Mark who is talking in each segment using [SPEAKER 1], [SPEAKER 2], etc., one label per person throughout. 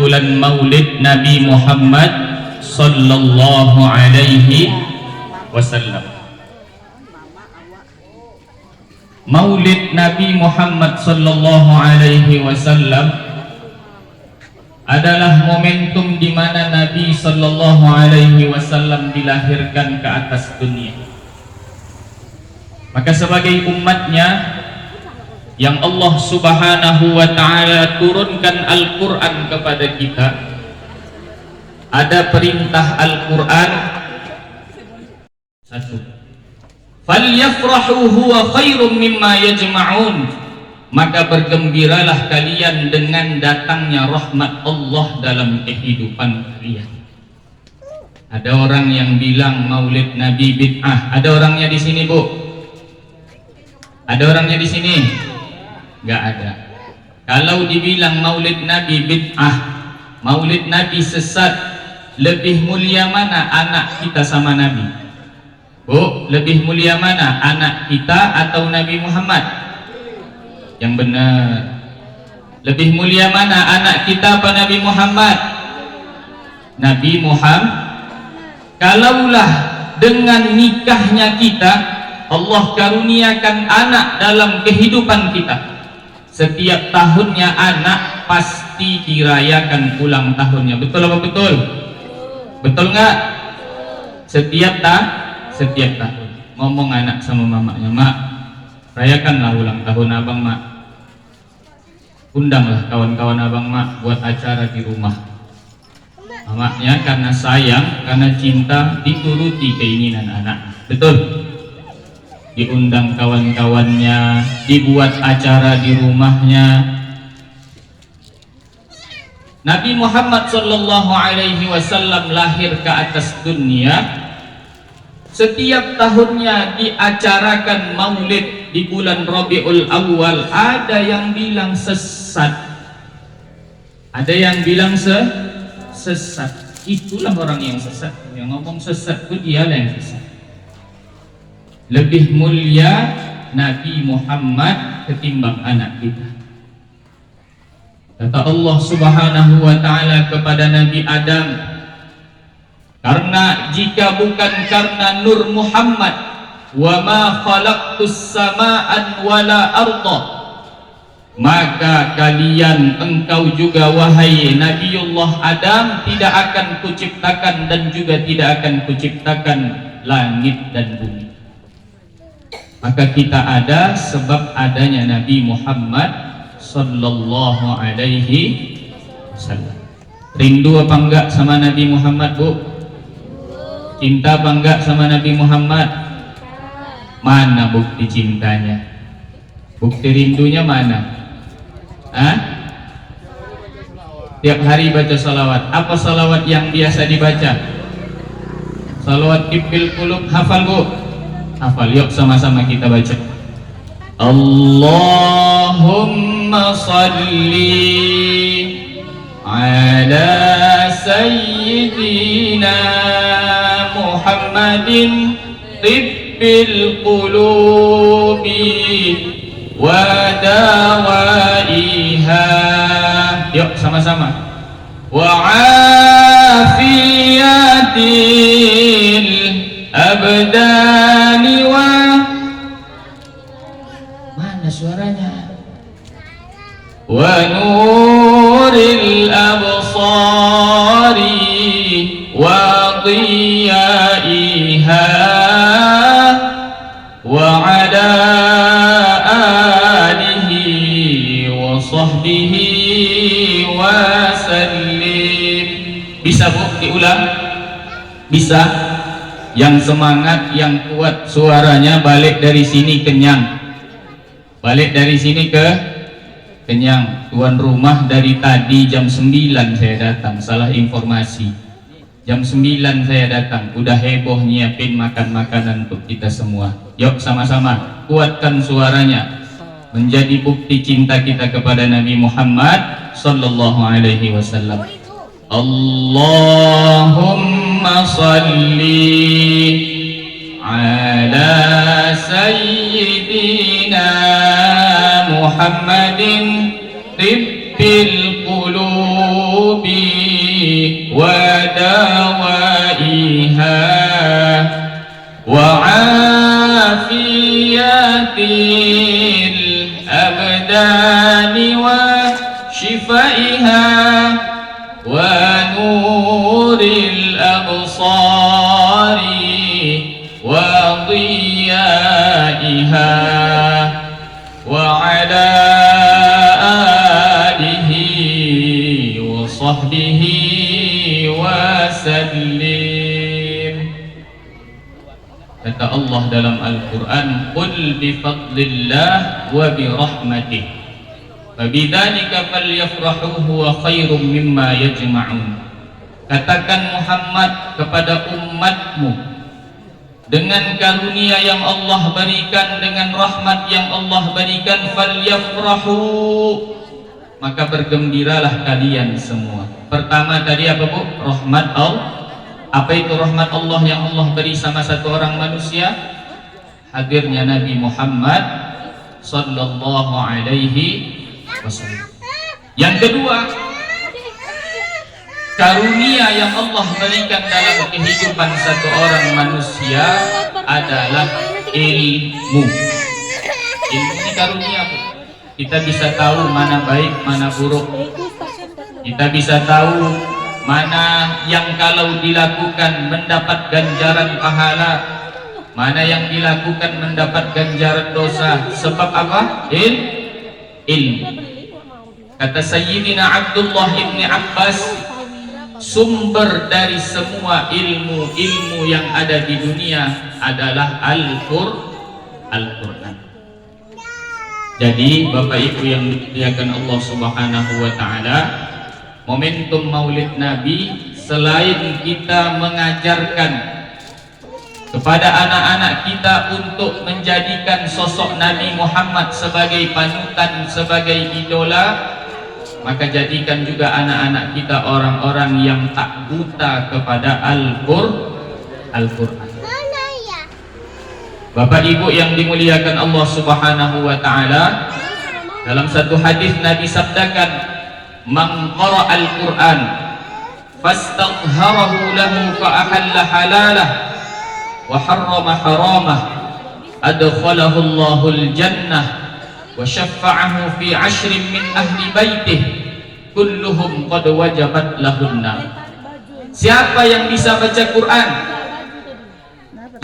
[SPEAKER 1] bulan Maulid Nabi Muhammad sallallahu alaihi wasallam. Maulid Nabi Muhammad sallallahu alaihi wasallam adalah momentum di mana Nabi sallallahu alaihi wasallam dilahirkan ke atas dunia. Maka sebagai umatnya yang Allah subhanahu wa ta'ala turunkan Al-Quran kepada kita, ada perintah Al-Quran satu, falyafrahu huwa khairum mimma yajma'un, maka bergembiralah kalian dengan datangnya rahmat Allah dalam kehidupan kalian. Ada orang yang bilang Maulid Nabi bid'ah. Ada orangnya di sini, Bu? Ada orangnya di sini? Enggak ada. Kalau dibilang Maulid Nabi bid'ah, Maulid Nabi sesat, lebih mulia mana anak kita sama Nabi? Bu, lebih mulia mana anak kita atau Nabi Muhammad? Yang benar, lebih mulia mana anak kita apa Nabi Muhammad? Nabi Muhammad. Kalaulah dengan nikahnya kita Allah karuniakan anak dalam kehidupan kita, setiap tahunnya anak pasti dirayakan ulang tahunnya. Betul apa betul? Betul nggak? Setiap tahun ngomong anak sama mamanya, mak, rayakanlah ulang tahun abang, mak. Undanglah kawan-kawan abang, mak, buat acara di rumah. Maknya karena sayang, karena cinta, dituruti keinginan anak. Betul? Diundang kawan-kawannya, dibuat acara di rumahnya. Nabi Muhammad sallallahu alaihi wasallam lahir ke atas dunia. Setiap tahunnya diacarakan Maulid di bulan Rabiul Awal. Ada yang bilang sesat, ada yang bilang sesat. Itulah orang yang sesat. Yang ngomong sesat itu dialah yang sesat. Lebih mulia Nabi Muhammad ketimbang anak kita. Kata Allah subhanahu wa ta'ala kepada Nabi Adam, karena jika bukan karena nur Muhammad, wa ma khalaqtus sama'an wala arda, maka kalian, engkau juga wahai Nabiullah Adam, tidak akan kuciptakan dan juga tidak akan kuciptakan langit dan bumi. Maka kita ada sebab adanya Nabi Muhammad sallallahu alaihi wasallam. Rindu apa enggak sama Nabi Muhammad, Bu? Cinta apa enggak sama Nabi Muhammad? Mana bukti cintanya? Bukti rindunya mana? Hah? Tiap hari baca salawat. Apa salawat yang biasa dibaca? Salawat Ibbil Qulub. Hafal, Bu? Hafal. Yuk sama-sama kita baca. Allahumma salli ala sayyidina Muhammadin tibbil qulubi wa dawaiha. Yuk sama-sama. Wa afiyatil abdani wa, mana suaranya? Wa nuril absari wa diyaiha wa ala alihi wa sahbihi wa sallim. Bisa, Bu, diulang? Bisa? Yang semangat, yang kuat suaranya, balik dari sini kenyang. Balik dari sini kenyang. Tuan rumah dari tadi jam 9 saya datang, salah informasi. Jam 9 saya datang, udah heboh nyiapin makan makanan untuk kita semua. Yuk sama-sama kuatkan suaranya, menjadi bukti cinta kita kepada Nabi Muhammad sallallahu alaihi wasallam. Allahumma salli ala sayyidina Muhammadin tibbil qulubi وشفائها ونور الأبصار وضيائها وعلى آله وصحبه وسلم. Kata Allah dalam Al-Quran, qul bifadlillah wa birahmatih fabidzalika falyafrahu huwa khairum mimma yajma'un. Katakan Muhammad kepada umatmu, dengan karunia yang Allah berikan, dengan rahmat yang Allah berikan, falyafrahu, maka bergembiralah kalian semua. Pertama tadi apa Bu? Rahmat Allah. Apa itu rahmat Allah yang Allah beri sama satu orang manusia? Hadirnya Nabi Muhammad sallallahu alaihi wasallam. Yang kedua, karunia yang Allah berikan dalam kehidupan satu orang manusia adalah ilmu. Ilmu ini karunia, Bu. Kita bisa tahu mana baik, mana buruk. Kita bisa tahu mana yang kalau dilakukan mendapat ganjaran pahala, mana yang dilakukan mendapat ganjaran dosa. Sebab apa? Ilmu. Kata Sayyidina Abdullah ibn Abbas, sumber dari semua ilmu-ilmu yang ada di dunia adalah Al-Quran. Jadi Bapak Ibu yang dimuliakan Allah Subhanahu wa Ta'ala, momentum Maulid Nabi, selain kita mengajarkan kepada anak-anak kita untuk menjadikan sosok Nabi Muhammad sebagai panutan, sebagai idola, maka jadikan juga anak-anak kita orang-orang yang tak buta kepada Al-Quran. Bapak Ibu yang dimuliakan Allah Subhanahu wa Ta'ala, dalam satu hadis Nabi sabdakan, man qara al-Quran fastaghharahu lahu fa ahalla halalah wa harrama haramah adkhalahu Allahul jannah wa syafa'ahu fi 'ashrin min ahli baitih kulluhum qad wajabat lahunna. Siapa yang bisa baca Quran,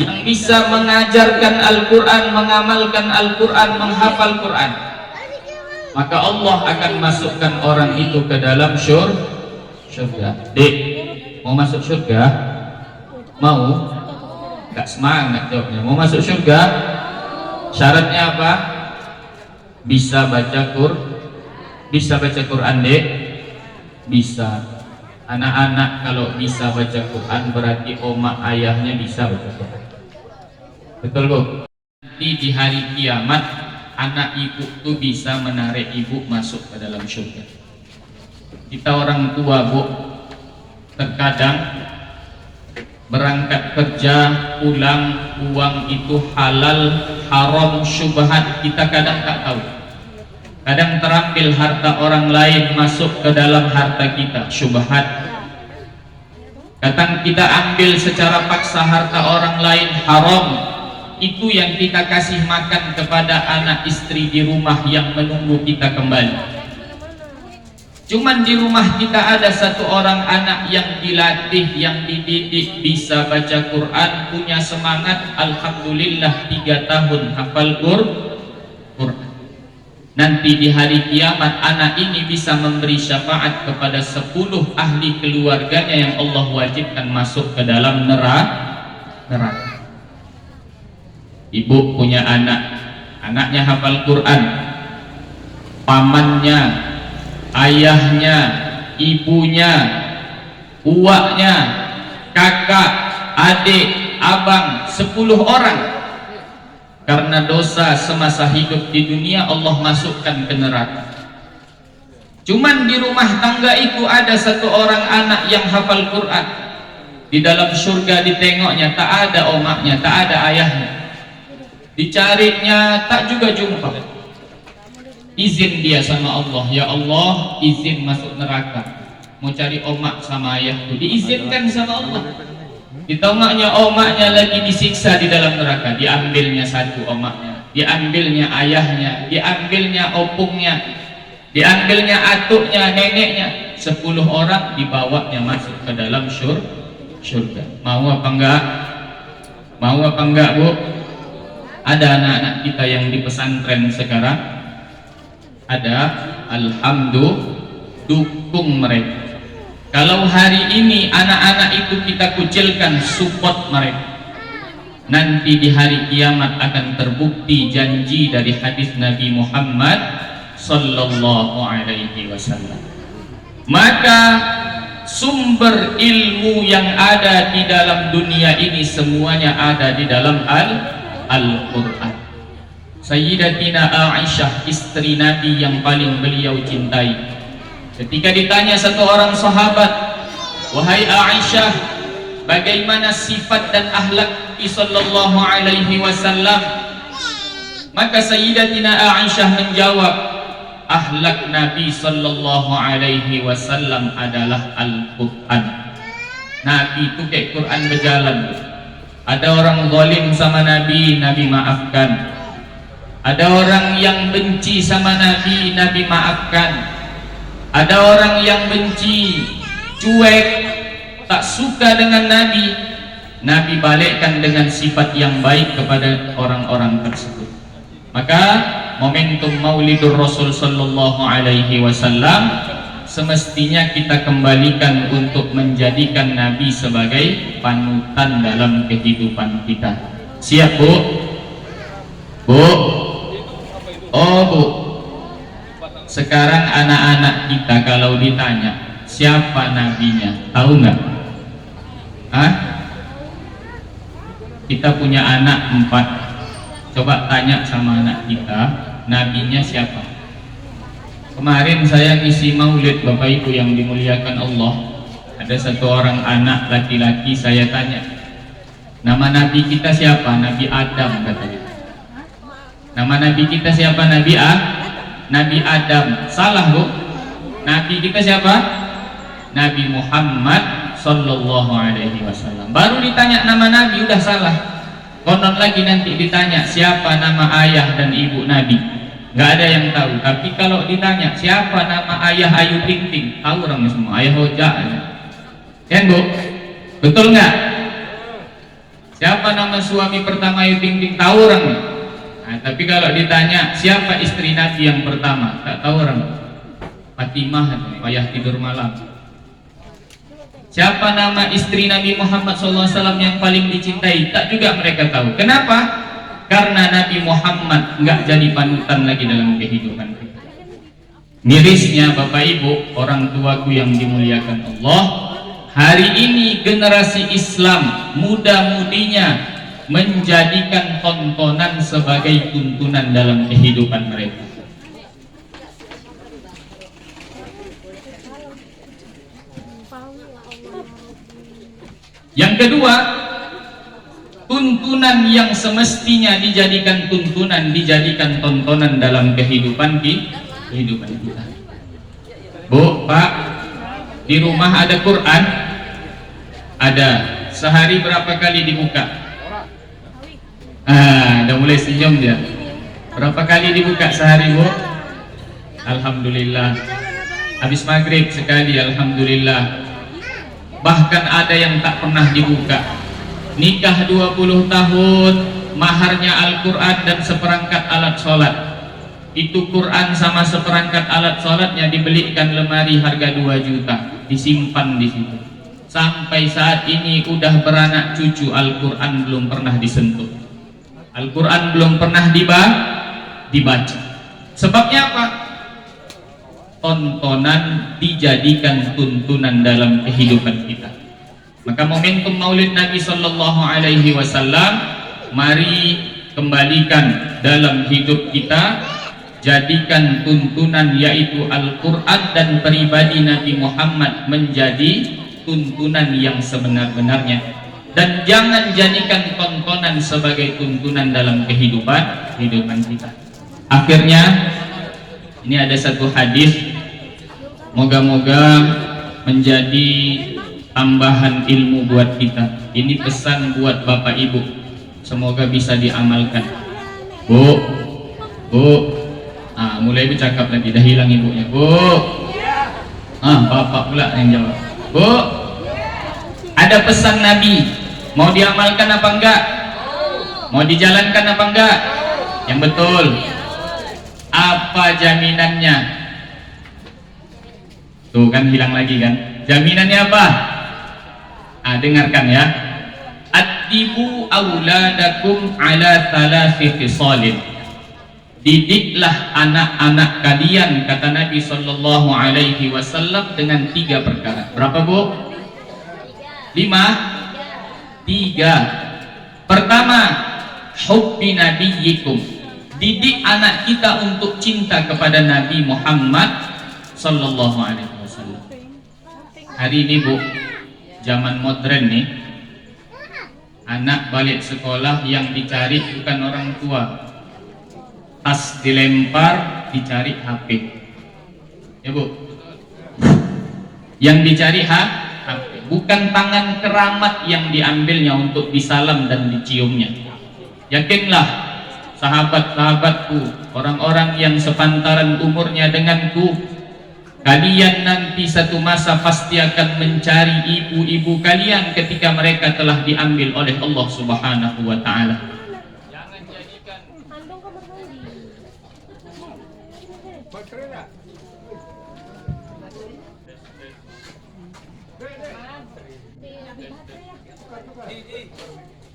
[SPEAKER 1] yang bisa mengajarkan Al-Quran, mengamalkan Al-Quran, menghafal Quran, maka Allah akan masukkan orang itu ke dalam syurga. Dek, mau masuk syurga? Mau? Gak semangat jawabnya. Mau masuk syurga? Syaratnya apa? Bisa baca Quran, Dek? Bisa. Anak-anak kalau bisa baca Quran berarti oma ayahnya bisa baca Quran. Betul Bu? Nanti di hari kiamat anak ibu itu bisa menarik ibu masuk ke dalam surga. Kita orang tua Bu, terkadang berangkat kerja, pulang, uang itu halal, haram, syubhat, kita kadang tak tahu. Kadang terambil harta orang lain masuk ke dalam harta kita, syubhat. Kadang kita ambil secara paksa harta orang lain, haram. Itu yang kita kasih makan kepada anak istri di rumah yang menunggu kita kembali. Cuman di rumah kita ada satu orang anak yang dilatih, yang dididik, bisa baca Quran, punya semangat, alhamdulillah 3 tahun hafal Quran. Nanti di hari kiamat anak ini bisa memberi syafaat kepada 10 ahli keluarganya yang Allah wajibkan masuk ke dalam neraka. Ibu punya anak, anaknya hafal Quran, pamannya, ayahnya, ibunya, uaknya, kakak, adik, abang, 10 orang karena dosa semasa hidup di dunia Allah masukkan ke neraka. Cuman di rumah tangga itu ada satu orang anak yang hafal Quran. Di dalam surga ditengoknya tak ada omaknya, tak ada ayahnya. Dicarinya tak juga jumpa. Izin dia sama Allah, ya Allah izin masuk neraka, mau cari omak sama ayahku, diizinkan sama Allah. Ditengoknya omaknya lagi disiksa di dalam neraka, diambilnya satu omaknya, diambilnya ayahnya, diambilnya opungnya, diambilnya atuknya, neneknya, 10 orang dibawanya masuk ke dalam surga. Mau apa enggak? Mau apa enggak, Bu? Ada anak-anak kita yang di pesantren sekarang, ada, alhamdulillah, dukung mereka. Kalau hari ini anak-anak itu kita kucilkan, support mereka, nanti di hari kiamat akan terbukti janji dari hadis Nabi Muhammad sallallahu alaihi wasallam. Maka sumber ilmu yang ada di dalam dunia ini semuanya ada di dalam Al-Quran. Sayyidatina Aisyah, istri Nabi yang paling beliau cintai, ketika ditanya satu orang sahabat, "Wahai Aisyah, bagaimana sifat dan akhlak sallallahu alaihi wasallam?" Maka Sayyidatina Aisyah menjawab, akhlak Nabi sallallahu alaihi wasallam adalah Al-Quran. Nabi itu kayak Quran berjalan. Ada orang zalim sama Nabi, Nabi maafkan. Ada orang yang benci sama Nabi, Nabi maafkan. Ada orang yang benci, cuek, tak suka dengan Nabi, Nabi balikkan dengan sifat yang baik kepada orang-orang tersebut. Maka momentum Maulidur Rasul sallallahu alaihi wasallam semestinya kita kembalikan untuk menjadikan Nabi sebagai panutan dalam kehidupan kita. Siap, Bu? Bu? Oh, Bu. Sekarang anak-anak kita kalau ditanya siapa nabinya, tahu nggak? Hah? Kita punya anak 4. Coba tanya sama anak kita, nabinya siapa? Kemarin saya ngisi maulid Bapak Ibu yang dimuliakan Allah. Ada satu orang anak laki-laki, saya tanya, nama nabi kita siapa? Nabi Adam, katanya. Nama nabi kita siapa? Nabi Adam. Salah, Bu. Nabi kita siapa? Nabi Muhammad sallallahu alaihi wasallam. Baru ditanya nama nabi udah salah. Konon lagi nanti ditanya siapa nama ayah dan ibu Nabi, nggak ada yang tahu. Tapi kalau ditanya siapa nama ayah Ayu Ting Ting, tahu orang semua. Ayah Hoja, kan, Bu? Betul nggak? Siapa nama suami pertama Ayu Ting Ting, tahu orang. Nah, tapi kalau ditanya siapa istri Nabi yang pertama, tak tahu orang. Fatimah, payah tidur malam. Siapa nama istri Nabi Muhammad SAW yang paling dicintai, tak juga mereka tahu. Kenapa? Karena Nabi Muhammad nggak jadi panutan lagi dalam kehidupan kita. Mirisnya Bapak Ibu, orang tuaku yang dimuliakan Allah, hari ini generasi Islam muda-mudinya menjadikan tontonan sebagai tuntunan dalam kehidupan mereka. Yang kedua, tuntunan yang semestinya dijadikan tuntunan, dijadikan tontonan dalam kehidupan kita. Bu, Pak, di rumah ada Quran? Ada. Sehari berapa kali dibuka? Udah mulai senyum dia. Berapa kali dibuka sehari, Bu? Alhamdulillah. Habis maghrib sekali, alhamdulillah. Bahkan ada yang tak pernah dibuka. Nikah 20 tahun, maharnya Al-Quran dan seperangkat alat sholat. Itu Quran sama seperangkat alat sholatnya dibelikan lemari harga 2 juta, disimpan di situ. Sampai saat ini udah beranak cucu, Al-Quran belum pernah disentuh. Al-Quran belum pernah dibaca. Sebabnya apa? Tontonan dijadikan tuntunan dalam kehidupan kita. Maka momentum Maulid Nabi sallallahu alaihi wasallam, mari kembalikan dalam hidup kita, jadikan tuntunan yaitu Al-Quran dan pribadi Nabi Muhammad menjadi tuntunan yang sebenar-benarnya, dan jangan jadikan tontonan sebagai tuntunan dalam kehidupan kita. Akhirnya ini ada satu hadis, moga-moga menjadi tambahan ilmu buat kita. Ini pesan buat Bapak Ibu, semoga bisa diamalkan. Bu, mulai bercakap lagi, dah hilang ibunya. Bu, bapak pula yang jawab. Bu, ada pesan Nabi, mau diamalkan apa enggak? Mau dijalankan apa enggak? Yang betul. Apa jaminannya? Tuh kan hilang lagi kan? Jaminannya apa? Dengarkan ya. Addibu auladakum ala thalathi khisalin. Didiklah anak-anak kalian, kata Nabi sallallahu alaihi wasallam, dengan 3 perkara. Berapa, Bu? 5? 3. Pertama, hubbi nabiyyikum. Didik anak kita untuk cinta kepada Nabi Muhammad sallallahu alaihi wasallam. Hari ini, Bu, zaman modern nih, anak balik sekolah yang dicari bukan orang tua, tas dilempar, dicari HP, ya Bu. Yang dicari HP, bukan tangan keramat yang diambilnya untuk disalam dan diciumnya. Yakinlah sahabat-sahabatku, orang-orang yang sepantaran umurnya denganku, kalian nanti satu masa pasti akan mencari ibu-ibu kalian ketika mereka telah diambil oleh Allah Subhanahu wa ta'ala. Jangan jadikan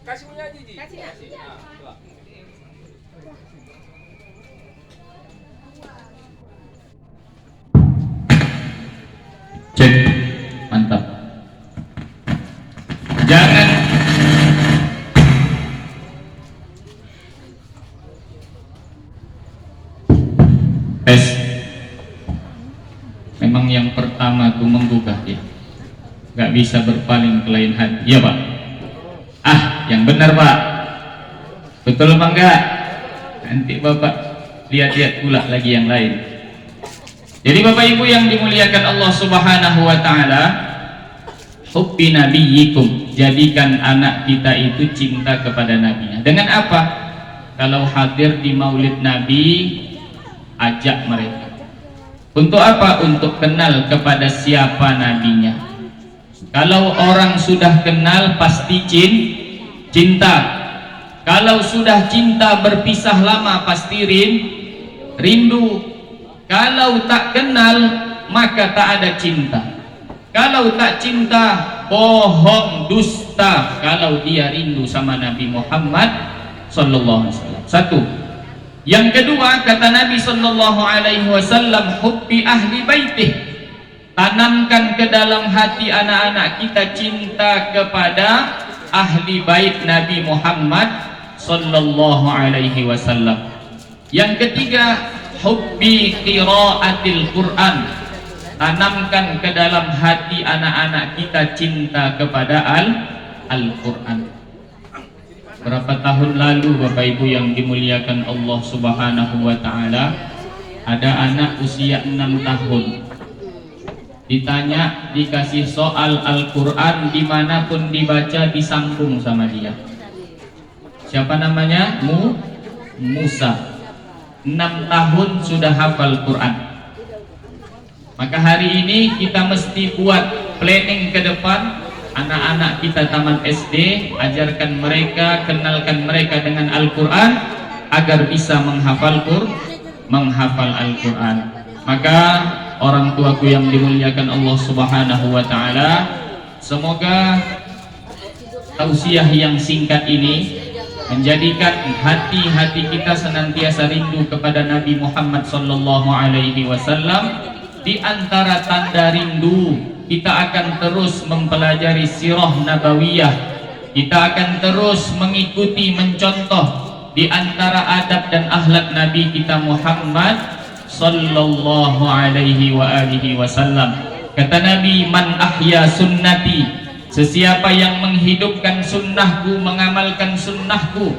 [SPEAKER 1] kasih punya Gigi. Cek, mantap. Jangan tes. Memang yang pertama tuh menggugah dia, nggak bisa berpaling ke lain hati. Iya Pak. Yang benar Pak. Betul apa enggak? Nanti Bapak lihat-lihat pula lagi yang lain. Jadi Bapak Ibu yang dimuliakan Allah Subhanahu wa ta'ala, hubbi nabiyyikum, jadikan anak kita itu cinta kepada nabinya. Dengan apa? Kalau hadir di maulid Nabi, ajak mereka. Untuk apa? Untuk kenal kepada siapa nabinya. Kalau orang sudah kenal pasti cinta. Kalau sudah cinta berpisah lama pasti rindu. Kalau tak kenal maka tak ada cinta. Kalau tak cinta, bohong, dusta kalau dia rindu sama Nabi Muhammad sallallahu alaihi wasallam. 1. Yang kedua, kata Nabi sallallahu alaihi wasallam, hubbi ahli baitih. Tanamkan ke dalam hati anak-anak kita cinta kepada ahli bait Nabi Muhammad sallallahu alaihi wasallam. Yang ketiga, hubbi qiraatil Quran. Tanamkan ke dalam hati anak-anak kita cinta kepada Al-Quran. Berapa tahun lalu Bapak Ibu yang dimuliakan Allah Subhanahu wa ta'ala, ada anak usia 6 tahun ditanya, dikasih soal Al-Quran, dimanapun dibaca disambung sama dia. Siapa namanya? Musa. 6 tahun sudah hafal Quran. Maka hari ini kita mesti buat planning ke depan. Anak-anak kita taman SD, ajarkan mereka, kenalkan mereka dengan Al-Quran agar bisa menghafal Al-Quran. Maka orang tuaku yang dimuliakan Allah Subhanahu wa ta'ala, semoga tausiah yang singkat ini menjadikan hati-hati kita senantiasa rindu kepada Nabi Muhammad sallallahu alaihi wasallam. Di antara tanda rindu, kita akan terus mempelajari sirah nabawiyah. Kita akan terus mengikuti, mencontoh di antara adab dan akhlak Nabi kita Muhammad sallallahu alaihi wa alihi wasallam. Kata Nabi, man ahya sunnati, sesiapa yang menghidupkan sunnahku, mengamalkan sunnahku,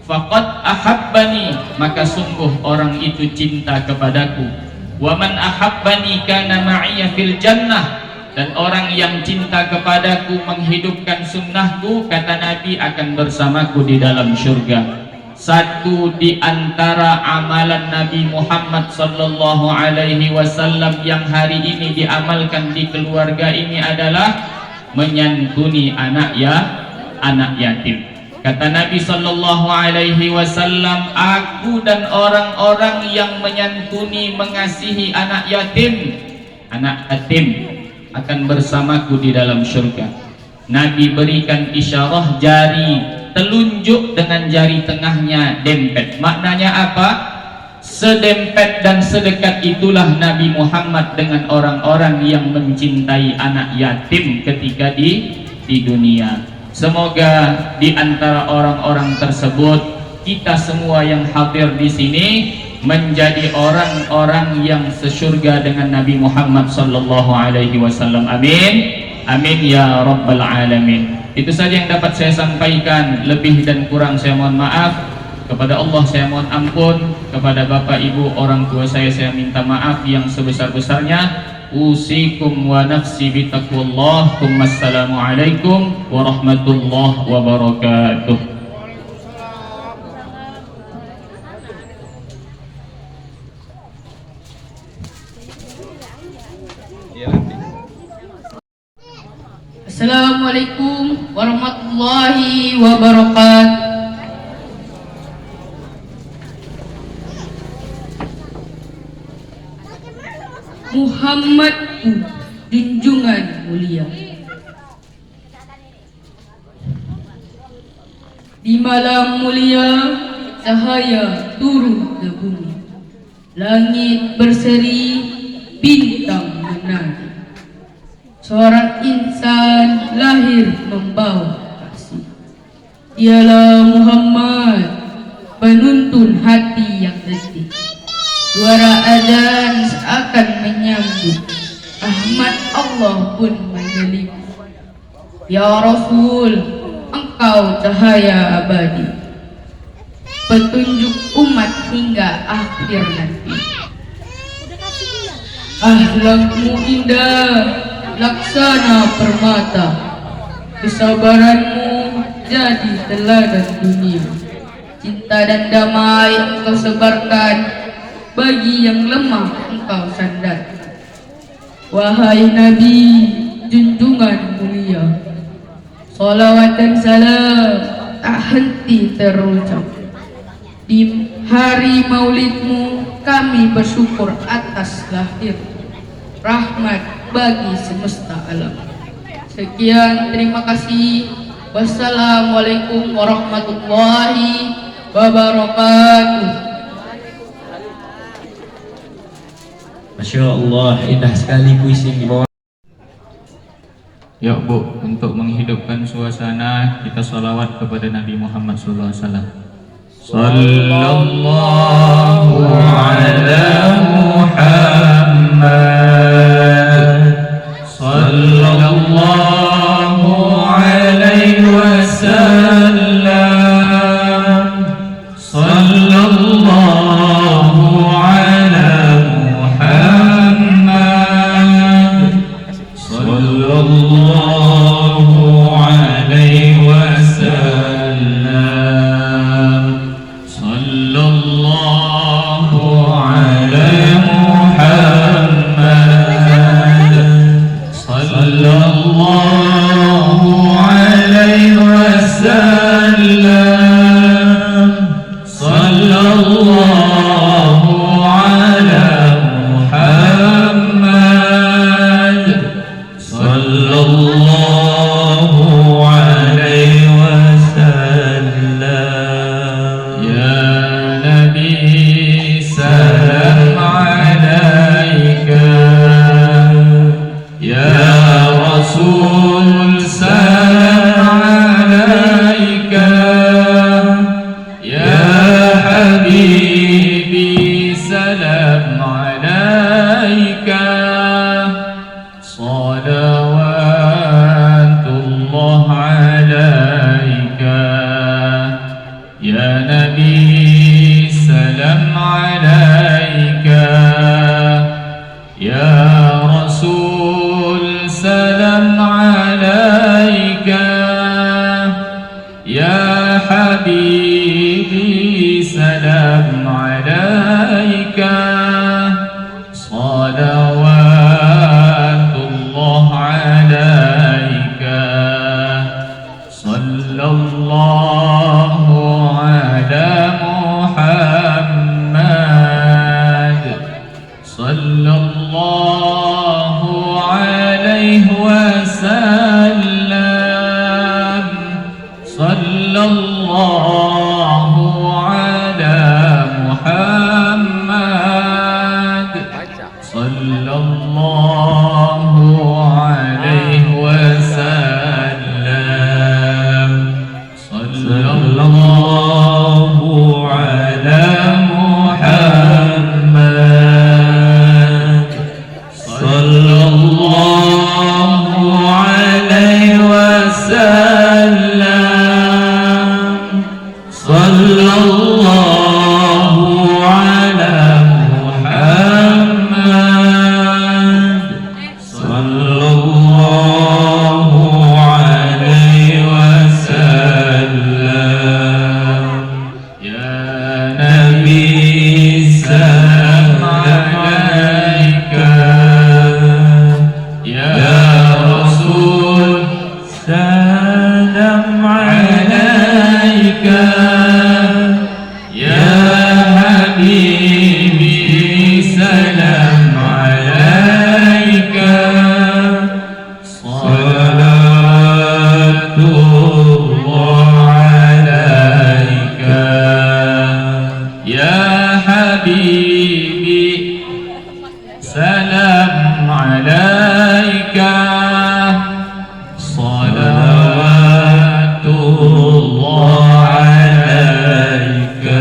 [SPEAKER 1] faqad ahabbani, maka sungguh orang itu cinta kepadaku. Wa man ahabbani kana ma'iya fil jannah, dan orang yang cinta kepadaku, menghidupkan sunnahku, kata Nabi, akan bersamaku di dalam syurga. satu di antara amalan Nabi Muhammad sallallahu alaihi wasallam yang hari ini diamalkan di keluarga ini adalah menyantuni anak yatim. Kata Nabi sallallahu alaihi wasallam, aku dan orang-orang yang menyantuni mengasihi anak yatim akan bersamaku di dalam surga. Nabi berikan isyarah jari telunjuk dengan jari tengahnya dempet. Maknanya apa? Sedempet dan sedekat itulah Nabi Muhammad dengan orang-orang yang mencintai anak yatim ketika di dunia. Semoga di antara orang-orang tersebut kita semua yang hadir di sini menjadi orang-orang yang sesurga dengan Nabi Muhammad sallallahu alaihi wasallam. Amin. Amin ya rabbal alamin. Itu saja yang dapat saya sampaikan. Lebih dan kurang saya mohon maaf. Kepada Allah saya mohon ampun. Kepada bapak ibu orang tua saya minta maaf yang sebesar-besarnya. Usikum wa nafsi bitaqwallah. Wassalamualaikum warahmatullahi wabarakatuh.
[SPEAKER 2] Assalamualaikum warahmatullahi wabarakatuh. Muhammadku junjungan mulia, di malam mulia cahaya turun ke bumi, langit berseri, bintang menari. Seorang insan lahir membawa kasih. Dialah Muhammad, penuntun hati yang letih. Suara azan seakan menyambut, rahmat Allah pun menyelimuti. Ya Rasul, engkau cahaya abadi, petunjuk umat hingga akhir nanti. Akhlakmu indah, laksana permata, kesabaranmu jadi teladan dunia. Cinta dan damai engkau sebarkan, bagi yang lemah engkau sandarkan. Wahai Nabi junjungan mulia, salawat dan salam tak henti terucap. Di hari maulidmu kami bersyukur atas lahir, rahmat bagi semesta alam. Sekian, terima kasih. Wassalamualaikum warahmatullahi wabarakatuh.
[SPEAKER 3] Masya Allah, indah sekali puisi yang dibawa.
[SPEAKER 1] Ya Bu, untuk menghidupkan suasana kita salawat kepada Nabi Muhammad sallallahu alaihi wasallam. Sallallahu ala Muhammad, sallallahu alaihi wasallam, sallallahu ala Muhammad, sallallahu alaihi wasallam, sallallahu ala Muhammad, sallallahu alaihi wasallam, sallallahu ala Muhammad, sallallahu alaihi wasallam. Ya Nabi salam alaika, ya Rasul salam alaika, ya Habibi salam alaika. Salawatullah alaika, ya Nabi salam alaika, ya Rasul salam alaika, ya Habibi salawatullah alaika sallallahu ala Muhammad sallallahu alaihi wasallam sallallahu ala Muhammad sallallahu alaihi wasallam sallallahu ala Muhammad sallallahu alaihi wasallam sallallahu ala Muhammad sallallahu alaihi wasallam ya Nabi salam alaika ya Rasul salam alaika ya Habibi salam alaika salatullah alaika ya Habibi salam alaika salawatullah alaika.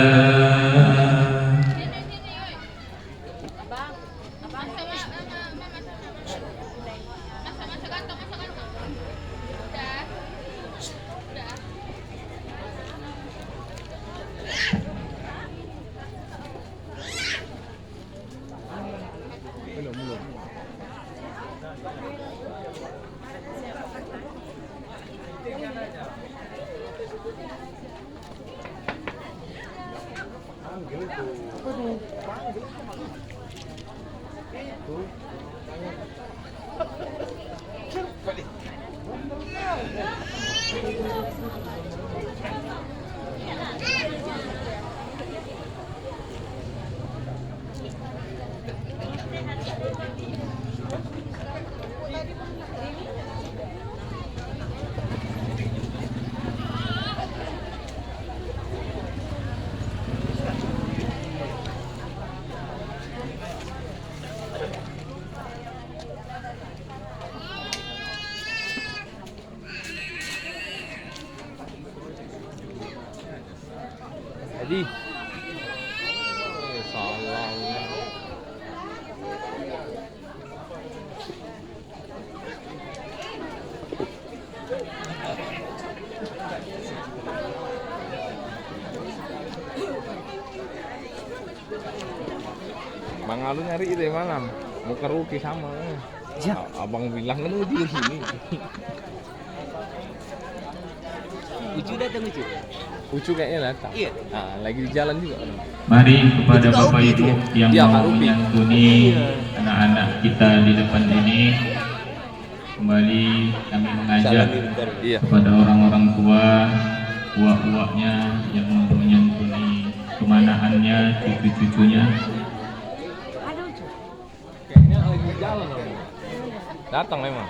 [SPEAKER 4] Jadi salah. Bang Alu nyari ide malam, mau ke Ruki sama. Ya. Abang bilang kan di sini.
[SPEAKER 5] Ucu datang Ucu.
[SPEAKER 4] Ucu kayaknya datang. Iya. Nah, lagi di jalan juga.
[SPEAKER 1] Mari kepada Bapak Ibu yang
[SPEAKER 4] Iya,
[SPEAKER 1] mau
[SPEAKER 4] Kak Rupi.
[SPEAKER 1] menyantuni anak-anak kita di depan ini, kembali kami mengajak
[SPEAKER 4] Iya.
[SPEAKER 1] kepada orang-orang tua, uak-uaknya yang mau menyantuni kemanaannya, cucu-cucunya.
[SPEAKER 4] Kayaknya lagi di jalan. Datang memang.